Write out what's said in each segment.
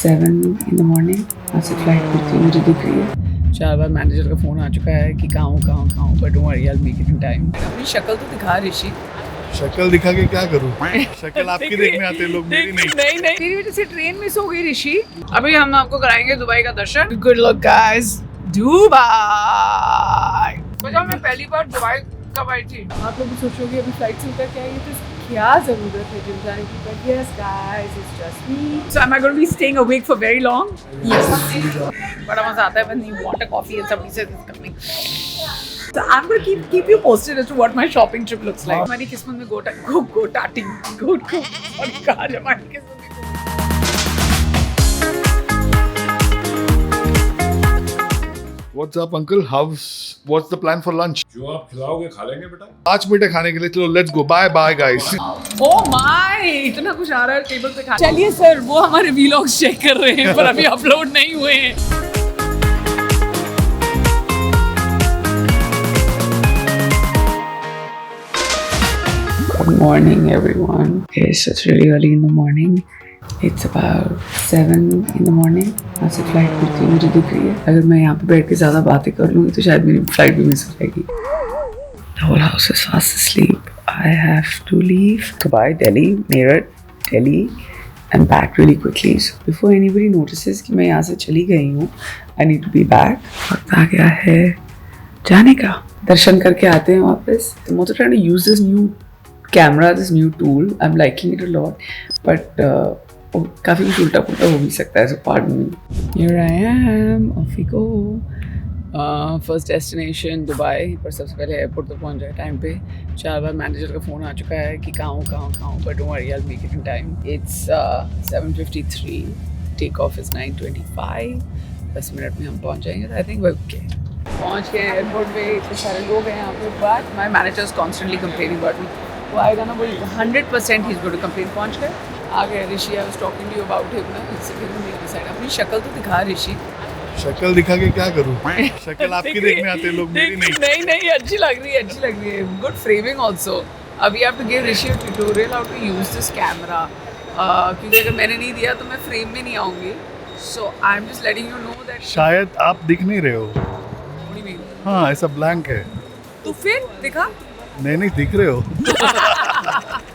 7 in the morning. आज से flight मिलती मुझे दिख रही है। 4 बार मैनेजर का फ़ोन आ चुका है कि कहाँ हूँ but don't worry, I will make it in time. अपनी शक्ल तो दिखा ऋषि। शक्ल दिखा के क्या करूं? शक्ल आपकी देखने आते लोग, मेरी नहीं। नहीं तेरी वजह से ट्रेन मिस हो गई ऋषि। अभी हम आपको कराएंगे दुबई का दर्शन। Good luck guys, Dubai. बताओ, मैं पहली बार दुबई कब आई थी? आप लोग सोचोगे अभी फ्लाइट से उतर के आई है तो क्या जरूरत है जिम जाने की? But yes guys, it's just me. So am I going to be staying awake for very long? Yes. बड़ा मजा आता है when you want a coffee and somebody says it's coming. So I'm going to keep you posted as to what my shopping trip looks like. हमारी किस्मत में कहा हमारी किस्मत में What's up, uncle? What's the plan for lunch? जो आप खिलाओगे खा लेंगे बेटा। 5 मिनट है खाने के लिए, चलो let's go. Bye bye guys. Oh my! इतना कुछ आ रहा है टेबल पे खाने। चलिए सर, वो हमारे व्लॉग्स चेक कर रहे हैं पर अभी अपलोड नहीं हुए हैं। Good morning everyone. It's really early in the morning. It's about 7 in the morning. आज से फ्लाइट मिलती मुझे दिख रही है। अगर मैं यहाँ पे बैठ के ज़्यादा बातें कर लूँगी तो शायद मेरी फ्लाइट भी मिस हो जाएगी। The whole house is fast asleep. I have to leave Dubai, Delhi, Meerut, Delhi and back really quickly. So before anybody notices कि मैं यहाँ से चली गई हूँ, I need to be back. वक्त आ गया है जाने का। दर्शन करके आते हैं वापस। I'm also trying to use this new camera, this new tool. I'm liking it a lot, but काफ़ी कुछ उल्टा पुल्टा हो भी सकता है, so pardon me. Here I am, off we go. First destination Dubai, पर सबसे पहले एयरपोर्ट तक पहुंच जाए टाइम पे। 4 बार मैनेजर का फ़ोन आ चुका है कि कहाँ हूँ but don't worry, I will make it in time. It's 7:53, take off is 9:25। 10 minute में हम पहुंच जाएंगे। I think okay. पहुंच गए एयरपोर्ट पे, इतने सारे लोग हैं यहाँ पे, but my manager is constantly complaining about me. वो आएगा ना, वो 100% ही इज गोइंग टू कंप्लेन। पहुंच गए, आ गए Rishi. I was talking to you about him ना, इट्स साइड। अपनी शक्ल तो दिखा ऋषि। शक्ल दिखा के क्या करूं? शक्ल आपकी देखने आते लोग, मेरी नहीं अच्छी लग रही है। Good framing also. अभी आप to give Rishi a tutorial how to use this camera, क्योंकि अगर मैंने नहीं दिया तो मैं फ्रेम में नहीं आऊंगी। So I am just letting you know that शायद आप दिख नहीं रहे हो। हाँ, ऐसा ब्लैंक है। तो फिर दिखा? नहीं दिख रहे हो।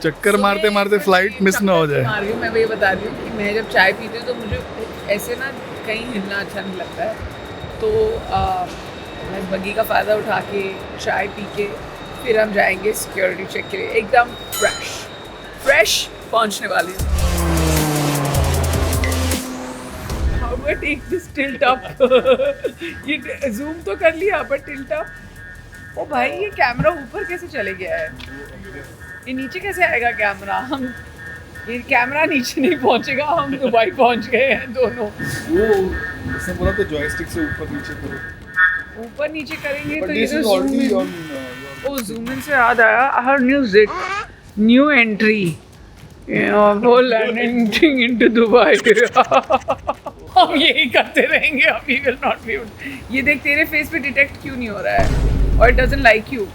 चक्कर मारते मारते फ्लाइट मिस ना हो जाए। मैं वही बता रही हूँ कि मैं जब चाय पीती हूँ तो मुझे ऐसे ना कहीं हिलना अच्छा नहीं लगता है, तो मैं इस बग्गी का फ़ायदा उठा के चाय पी के फिर हम जाएंगे सिक्योरिटी चेक के लिए। एकदम फ्रेश पहुँचने वाली हूँ। How do I take this tilt up? ये जूम तो कर लिया पर टिल्ट अप। ओ भाई, ये कैमरा ऊपर कैसे चले गया है? ये नीचे कैसे आएगा कैमरा? ये कैमरा नीचे नहीं पहुंचेगा, हम दुबई पहुंच गए हैं दोनों। वो उसने बोला तो जॉयस्टिक से ऊपर नीचे करो। ऊपर नीचे करेंगे तो ये तो जूम इन से याद आया, हर new entry landing into Dubai. हम यही करते रहेंगे, अभी विल नॉट बी। ये देख, तेरे फेस पे डिटेक्ट क्यों नहीं हो रहा है और इट डजंट लाइक यू।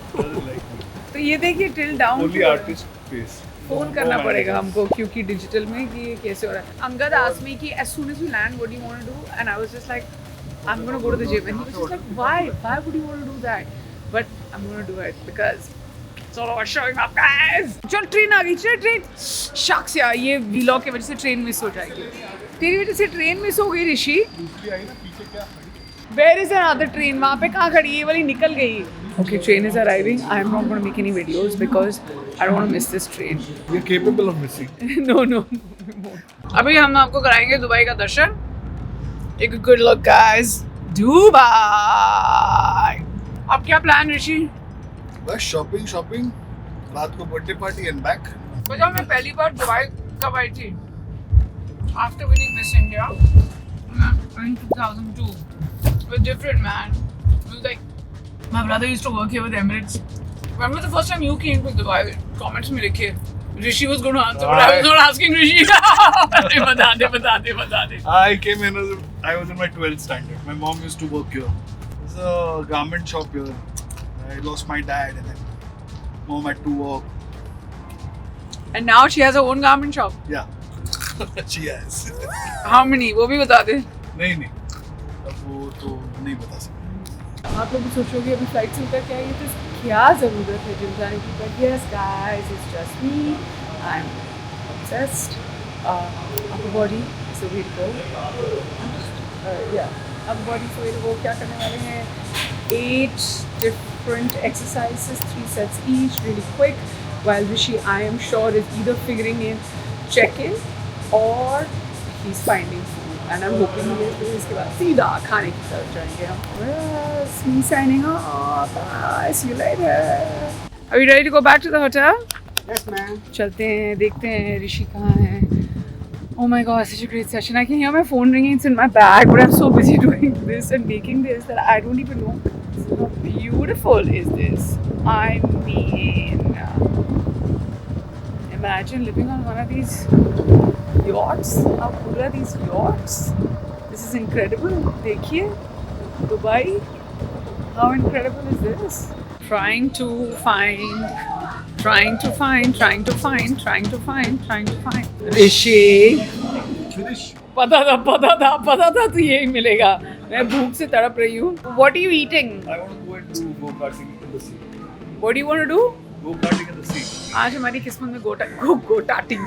तो ये देखिए, till down. Only artist face. Phone करना पड़ेगा हमको क्योंकि डिजिटल में कि ये कैसे हो रहा है। अंगद asked me कि as soon as we land what do you want to do, and I was just like I'm going to go to the gym, and he was just like why would you want to do that, but I'm going to do it because so showing up guys। चल train आ गई, train शख्स यार, ये vlog की वजह से train miss हो जाएगी। तेरी वजह से ट्रेन मिस हो गई ऋषि। Where is another train? वहाँ पे कहाँ खड़ी? ये वाली निकल गई। Okay, train is arriving. I am not going to make any videos because I don't want to miss this train. You're capable of missing. No. अभी हम आपको कराएंगे दुबई का दर्शन। Take a good look, guys. Dubai. अब क्या plan ऋषि? बस shopping, रात को बर्थडे पार्टी एंड बैक। बताओ, मैं पहली बार दुबई कब आई थी? After winning Miss India in 2002. It was different, man. It was like my brother used to work here with Emirates. Remember the first time you came to Dubai? Comments में लिखे Rishi was going to answer, but I was not asking Rishi. बता दे. I came in I was in my 12th standard. My mom used to work here. There's a garment shop here. I lost my dad and then mom had to work. And now she has her own garment shop. Yeah. She has. How many? वो भी बता दे. नहीं नहीं, अब वो तो नहीं बता सकते. आप लोग सोचोगे अभी फ्लाइट से उतर के आइए तो क्या ज़रूरत है जिम जाने की. But yes guys, it's just me. I'm obsessed. Upper body is the way to go. Upper body is the way to go. क्या करने वाले हैं? 8 different exercises, 3 sets each, really quick. While Rishi, I am sure, is either figuring in check-in or he's finding food. And I'm hoping he is, because इसके बाद सीधा खाने की तरफ जाएंगे हम. Yes, me signing off. Bye. See you later. Are you ready to go back to the hotel? Yes, ma'am. चलते हैं, देखते हैं ऋषि कहाँ है. Oh my god, such a great session. I can hear my phone ringing. It's in my bag, but I'm so busy doing this and making this that I don't even know how beautiful is this. I mean, imagine living on one of these yachts. How cool are these yachts? This is incredible. देखिए, Dubai. How incredible is this? Trying to find. Rishi. Finish. पता था तू यही मिलेगा. मैं भूख से तड़प रही हूँ. What are you eating? I want to go and do go-karting in the sea. What do you want to do? Go-karting in the sea. आज हमारी किस्मत में go-karting.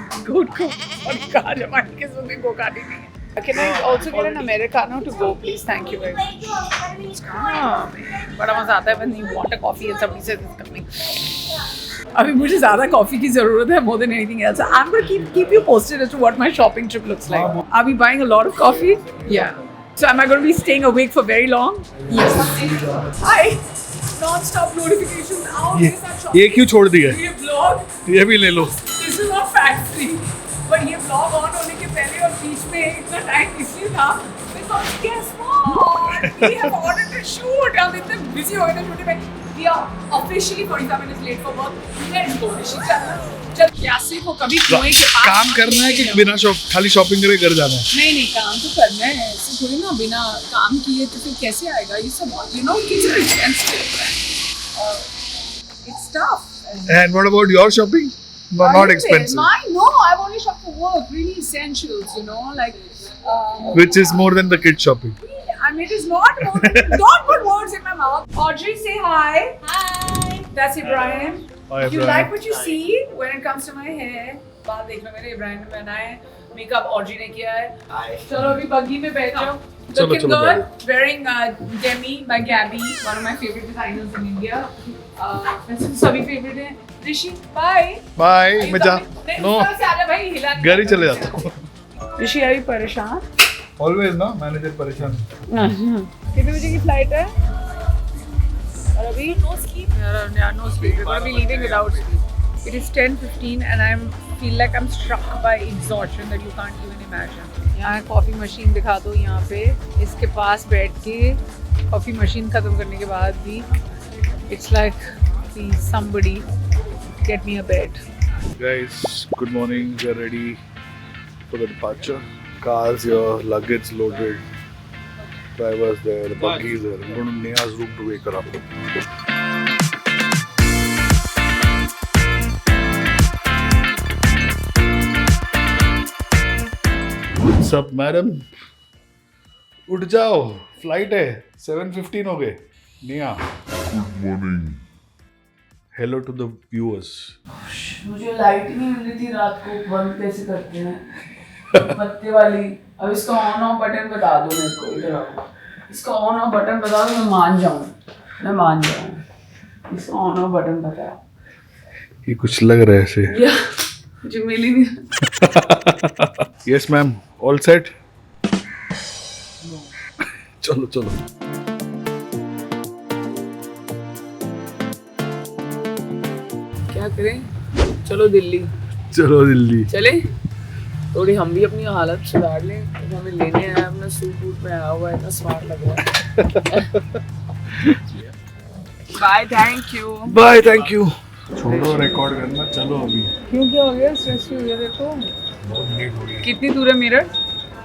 आज हमारी किस्मत में go-karting नहीं है. Can I also get an Americano to go, please? Thank you very much. बड़ा मजा आता है when you want a coffee and somebody says it's coming. अभी मुझे ज़्यादा कॉफ़ी की ज़रूरत है more than anything else. I'm going to keep you posted as to what my shopping trip looks like. Are we buying a lot of coffee? Yeah. So am I going to be staying awake for very long? Yes. Hi. Non-stop notifications. आओ मेरे साथ shopping. ये क्यों छोड़ दिया? ये vlog. ये भी ले लो. This is not fact free. But ये vlog on होने के पहले और बीच में इतना टाइम इसलिए था because guess what? We have ordered a shoot. हम इतने busy हो गए थे शूट में. We are officially 45 minutes late for work. Let's go. जब यासी को कभी कुएं के पास काम करना है कि बिना खाली शॉपिंग करे घर जाना है? नहीं काम तो करना है. ऐसे थोड़ी ना बिना काम किए तो फिर कैसे आएगा ये सब. You know, kids are expensive. It's tough. And what about your shopping? Not expensive. Mine, no. I've only shopped for work. Really essentials, you know, like. Which is more than the kid shopping. I mean, it is not more than. Don't put words in my mouth. Audrey, say hi. Hi. That's Ibrahim. Hi, You Ibrahim. like what you see when it comes to my hair? बाल देख लो मेरे इब्राहिम ने पहना है. Makeup Audrey ने किया है. चलो अभी बग्गी में बैठ जाओ. Looking चलो, good. Wearing Demi by Gabby, one of my favorite designers in India. वैसे तो सभी favorite हैं. ऋषि, bye. Bye. मैं जा. No. से आजा भाई हिला. घर ही चले जाता हूँ. ऋषि अभी परेशान. Always ना मैनेजर परेशान. कितने बजे की फ्लाइट है? और अभी no sleep. Yeah, no sleep. We're going to be leaving without sleep. It is 10:15 and I feel like I'm struck by exhaustion that you can't even imagine. यहाँ कॉफ़ी मशीन दिखा दो यहाँ पे. इसके पास बैठ के कॉफ़ी मशीन ख़त्म करने के बाद भी it's like please somebody get me a bed. Guys, good morning. We are ready for the departure. Cars here, luggage loaded. Drivers there, the buggy is there. I'm going to Neha's room to wake her up. What's up, madam? उठ जाओ, flight है. 7:15 हो गए. Neha. Good morning. Hello to the viewers. मुझे light नहीं मिल रही थी रात को. बंद कैसे करते हैं? पत्ते वाली. अब इसका ऑन ऑफ बटन बता दो मेरे को. इधर आओ. इसका ऑन ऑफ बटन बता दो. मैं मान जाऊँ. इसका ऑन ऑफ बटन बताओ. ये कुछ लग रहा है ऐसे. मुझे मिल ही नहीं. Yes, ma'am. All set? चलो. क्या करें? चलो दिल्ली. चले. थोड़ी हम भी अपनी हालत सुधार लें. तो हमें लेने आया अपना सूट वूट में आया हुआ है. इतना स्मार्ट लग रहा है. Bye, thank you. छोड़ो रिकॉर्ड करना. चलो अभी. क्यों क्या हो गया? स्ट्रेस हो गया देखो. बहुत लेट हो गया. कितनी दूर है मेरठ?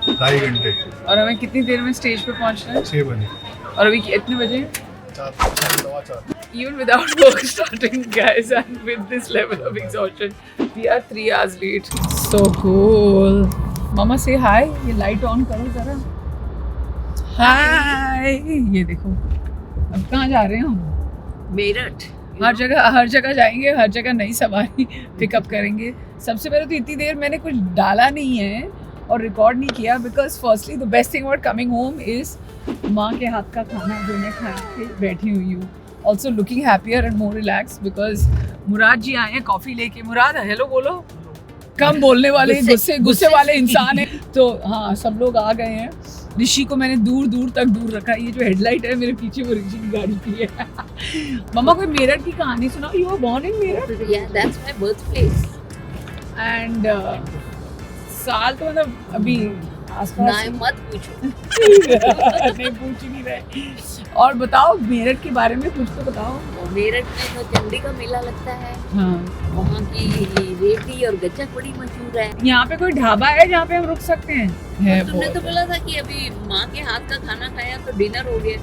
2.5 घंटे. और हमें कितनी देर में स्टेज पे पहुंचना है? 6 बजे. और अभी कितने बजे? 4. Even without work starting, guys, and with this level of exhaustion, we are 3 hours late. So cool. मामा से हाय, ये लाइट ऑन करो जरा। हाय, ये देखो अब कहाँ जा रहे हैं हम? मेरठ। हर जगह जाएंगे, हर जगह नई सवारी पिकअप करेंगे। सबसे पहले तो इतनी देर मैंने कुछ डाला नहीं है और रिकॉर्ड नहीं किया because firstly the best thing about coming home is माँ के हाथ का खाना जो मैं खा के बैठी हुई हूँ। Also looking happier and more relax because Murad ji आए हैं कॉफ़ी लेके। मुराद हेलो बोलो, कम बोलने वाले गुस्से वाले इंसान है। तो हाँ, सब लोग आ गए हैं। ऋषि को मैंने दूर तक दूर रखा। ये जो हेडलाइट है मेरे पीछे वो ऋषि की गाड़ी की है। मम्मा कोई मेरठ की कहानी सुनाओ। You were born in Meerut? Yeah, that's my birthplace. And साल तो मतलब अभी आसपास ना मत पूछो। नहीं पूछ ही नहीं रहे। और बताओ मेरठ के बारे में कुछ तो बताओ। मेरठ में तो चंडी का मेला लगता है। हाँ, वहाँ की रेवड़ी और गज्जक बड़ी मशहूर है। यहाँ पे कोई ढाबा है जहाँ पे हम रुक सकते हैं? है तुमने तो बोला था कि अभी माँ के हाथ का खाना खाया तो डिनर हो गया,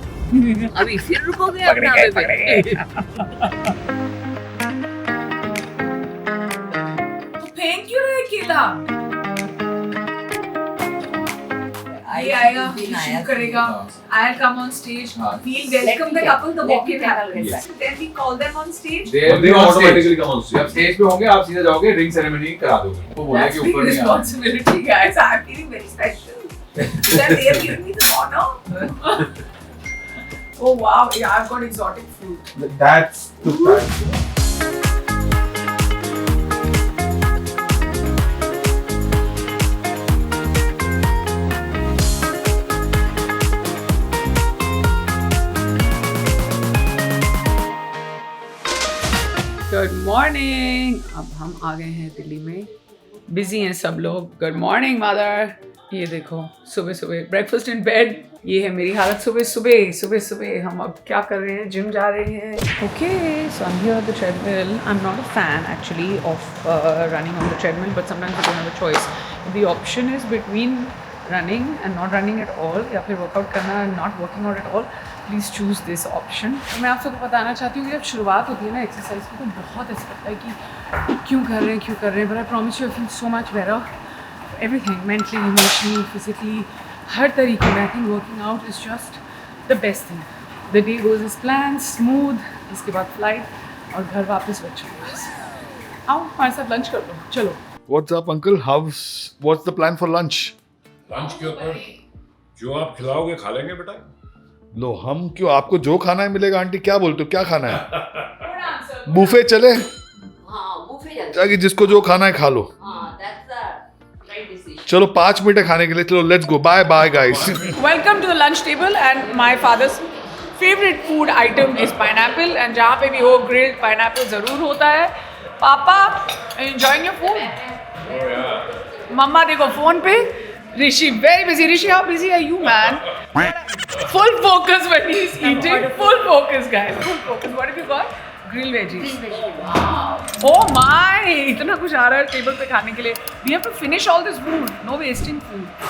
अभी फिर रुकोगे आप ढाबे पे? तो फेंक क्यों रहे केला? ये आएगा, शुरू करेगा। I'll come on stage. We'll welcome the couple, the walk-in couple. Then we call them on stage. They automatically come on stage. आप स्टेज पे होंगे, आप सीधा जाओगे, रिंग सेरेमनी करा दोगे। वो बोला कि That's big ऊपर नहीं आना। responsibility, guys. I'm feeling very special. That they have given me this honor. Oh wow, yeah, I've got exotic food. That's the fact. Good morning. अब हम आ गए हैं दिल्ली में। बिजी हैं सब लोग। Good morning mother. ये देखो सुबह ब्रेकफास्ट इन बेड। ये है मेरी हालत सुबह। हम अब क्या कर रहे हैं? जिम जा रहे हैं। Okay, so I am here on the treadmill. I am not a fan actually of running on the treadmill, but sometimes you don't have a choice. The option is between running and not running at all, या फिर workout करना and not working out at all. Please choose this option. मैं आप सबको बताना चाहती हूँ कि जब शुरुआत होती है ना एक्सरसाइज की, तो बहुत ऐसा लगता है कि क्यों कर रहे हैं, but I promise you I feel so much better. Everything, mentally, emotionally, physically, हर तरीके में। I think working out is just the best thing. The day goes is plan smooth, इसके बाद फ्लाइट और घर वापस बच्चों के पास। आओ हमारे साथ लंच कर लो, चलो। What's up, uncle? What's the plan for lunch? Lunch के ऊपर जो आप खिलाओगे खा लेंगे बेटा। लो, हम क्यों? आपको जो खाना है मिलेगा। आंटी क्या बोलते हो, क्या खाना है? बुफे चले? हाँ, बुफे जाते ताकि जिसको जो खाना है खा लो। हाँ, that's the right decision. चलो 5 मिनट है खाने के लिए। चलो let's go. Bye guys. Welcome to the lunch table, and my father's favorite food item is pineapple, and जहाँ पे भी हो grilled pineapple ज़रूर होता है। पापा, enjoying your food? मम्मा देखो फोन पे। Rishi very busy. Rishi, how busy are you, man? Full focus when he's eating. Full focus, guys. Full focus. What have you got? Grilled veggies. Oh my! इतना कुछ आ रहा है table पे खाने के लिए. We have to finish all this food. No wasting food.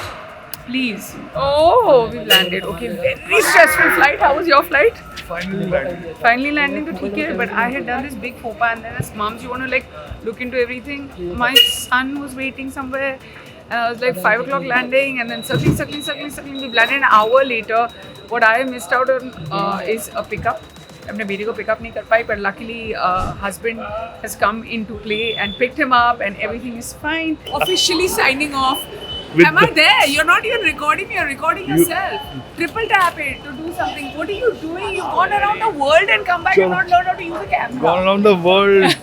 Please. Oh, we've landed. Okay, very stressful flight. How was your flight? Finally landing तो ठीक है. But I had done this big faux pas, and then as moms, you want to like look into everything. My son was waiting somewhere. And I was like 5 o'clock landing, and then circling. We landed an hour later. What I missed out on is a pickup. अपने बेटे को pickup नहीं कर पाई, but luckily husband has come into play and picked him up, and everything is fine. Officially signing off. Am I there? You're not even recording me. You're recording yourself. Triple tap it to do something. What are you doing? You've gone around the world and come back and not learned how to use the camera. Gone around the world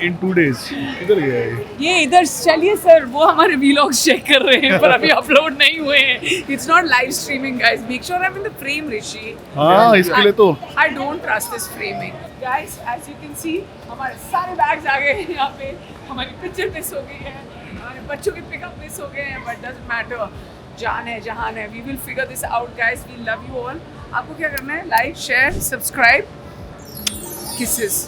in 2 days. किधर गया है? ये इधर चलिए sir, वो हमारे vlogs check कर रहे हैं पर अभी अपलोड नहीं हुए हैं। It's not live streaming guys, make sure I am in the frame Rishi. हाँ, इसके लिए तो I don't trust this framing guys. As you can see हमारे सारे बैग्स आ गए हैं यहाँ पे। हमारी पिक्चर मिस हो गई है, हमारे बच्चों के पिकअप मिस हो गए हैं, बट डजंट मैटर। जान है जहान है, we will figure this out guys. We love you all. आपको क्या करना है? Like, share, subscribe, kisses.